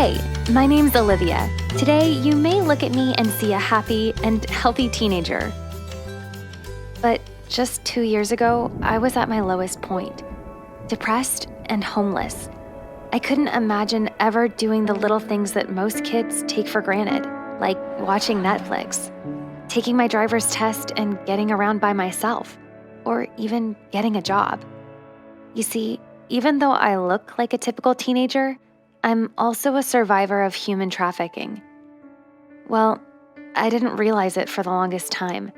Hey, my name's Olivia. Today, you may look at me and see a happy and healthy teenager. But just 2 years ago, I was at my lowest point, depressed and homeless. I couldn't imagine ever doing the little things that most kids take for granted, like watching Netflix, taking my driver's test and getting around by myself, or even getting a job. You see, even though I look like a typical teenager, I'm also a survivor of human trafficking. Well, I didn't realize it for the longest time.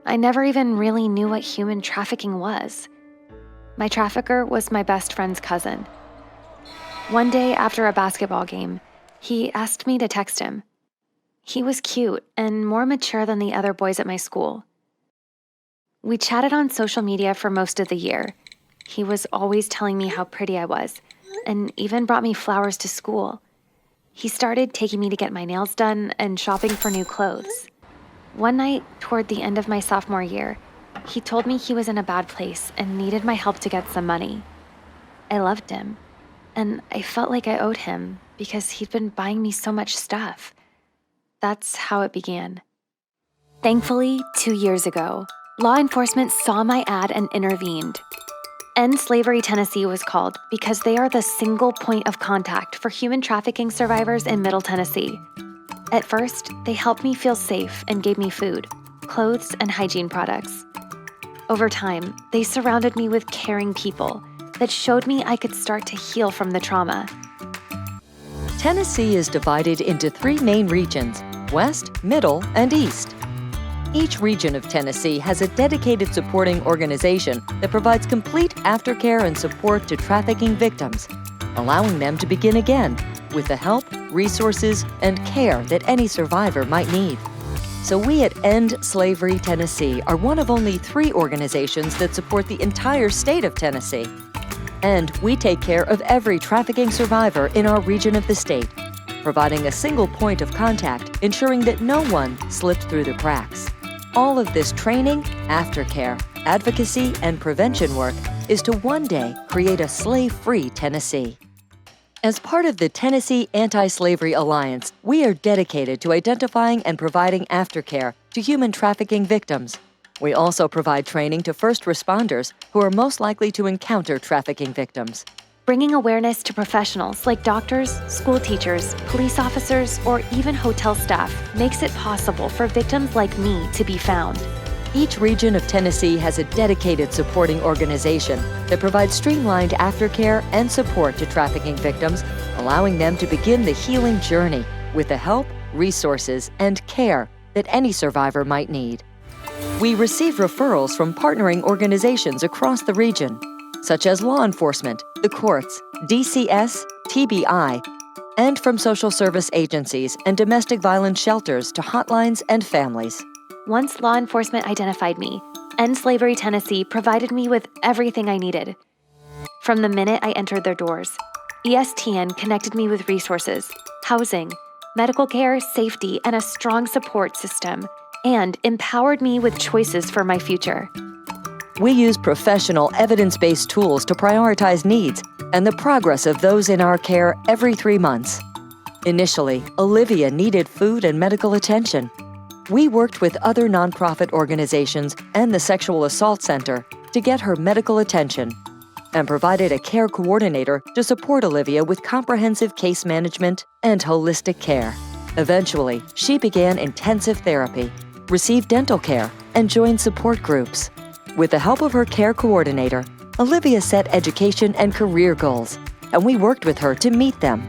I never even really knew what human trafficking was. My trafficker was my best friend's cousin. One day after a basketball game, he asked me to text him. He was cute and more mature than the other boys at my school. We chatted on social media for most of the year. He was always telling me how pretty I was, and even brought me flowers to school. He started taking me to get my nails done and shopping for new clothes. One night, toward the end of my sophomore year, he told me he was in a bad place and needed my help to get some money. I loved him, and I felt like I owed him because he'd been buying me so much stuff. That's how it began. Thankfully, 2 years ago, law enforcement saw my ad and intervened. End Slavery Tennessee was called because they are the single point of contact for human trafficking survivors in Middle Tennessee. At first, they helped me feel safe and gave me food, clothes, and hygiene products. Over time, they surrounded me with caring people that showed me I could start to heal from the trauma. Tennessee is divided into 3 main regions: West, Middle, and East. Each region of Tennessee has a dedicated supporting organization that provides complete aftercare and support to trafficking victims, allowing them to begin again with the help, resources, and care that any survivor might need. So we at End Slavery Tennessee are one of only 3 organizations that support the entire state of Tennessee. And we take care of every trafficking survivor in our region of the state, providing a single point of contact, ensuring that no one slipped through the cracks. All of this training, aftercare, advocacy, and prevention work is to one day create a slave-free Tennessee. As part of the Tennessee Anti-Slavery Alliance, we are dedicated to identifying and providing aftercare to human trafficking victims. We also provide training to first responders who are most likely to encounter trafficking victims. Bringing awareness to professionals like doctors, school teachers, police officers, or even hotel staff makes it possible for victims like me to be found. Each region of Tennessee has a dedicated supporting organization that provides streamlined aftercare and support to trafficking victims, allowing them to begin the healing journey with the help, resources, and care that any survivor might need. We receive referrals from partnering organizations across the region, such as law enforcement, the courts, DCS, TBI, and from social service agencies and domestic violence shelters to hotlines and families. Once law enforcement identified me, End Slavery Tennessee provided me with everything I needed. From the minute I entered their doors, ESTN connected me with resources, housing, medical care, safety, and a strong support system, and empowered me with choices for my future. We use professional, evidence-based tools to prioritize needs and the progress of those in our care every 3 months. Initially, Olivia needed food and medical attention. We worked with other nonprofit organizations and the Sexual Assault Center to get her medical attention and provided a care coordinator to support Olivia with comprehensive case management and holistic care. Eventually, she began intensive therapy, received dental care, and joined support groups. With the help of her care coordinator, Olivia set education and career goals, and we worked with her to meet them.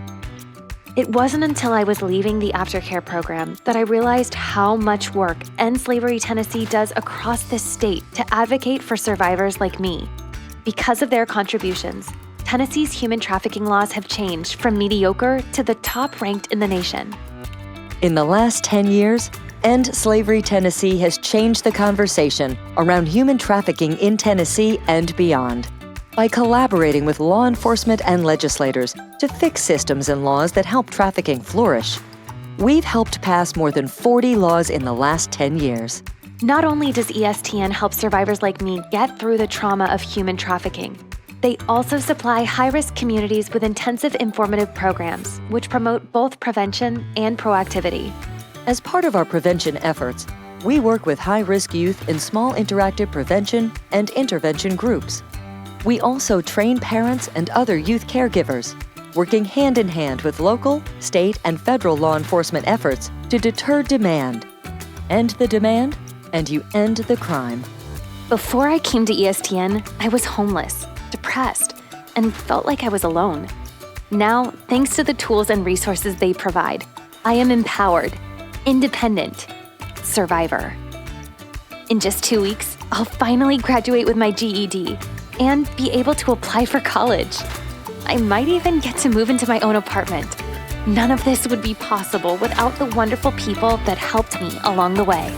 It wasn't until I was leaving the aftercare program that I realized how much work End Slavery Tennessee does across this state to advocate for survivors like me. Because of their contributions, Tennessee's human trafficking laws have changed from mediocre to the top ranked in the nation. In the last 10 years, End Slavery Tennessee has changed the conversation around human trafficking in Tennessee and beyond by collaborating with law enforcement and legislators to fix systems and laws that help trafficking flourish. We've helped pass more than 40 laws in the last 10 years. Not only does ESTN help survivors like me get through the trauma of human trafficking, They also supply high-risk communities with intensive informative programs, which promote both prevention and proactivity. As part of our prevention efforts, we work with high-risk youth in small interactive prevention and intervention groups. We also train parents and other youth caregivers, working hand-in-hand with local, state, and federal law enforcement efforts to deter demand. End the demand, and you end the crime. Before I came to ESTN, I was homeless, depressed, and felt like I was alone. Now, thanks to the tools and resources they provide, I am empowered, independent, survivor. In just 2 weeks, I'll finally graduate with my GED and be able to apply for college. I might even get to move into my own apartment. None of this would be possible without the wonderful people that helped me along the way.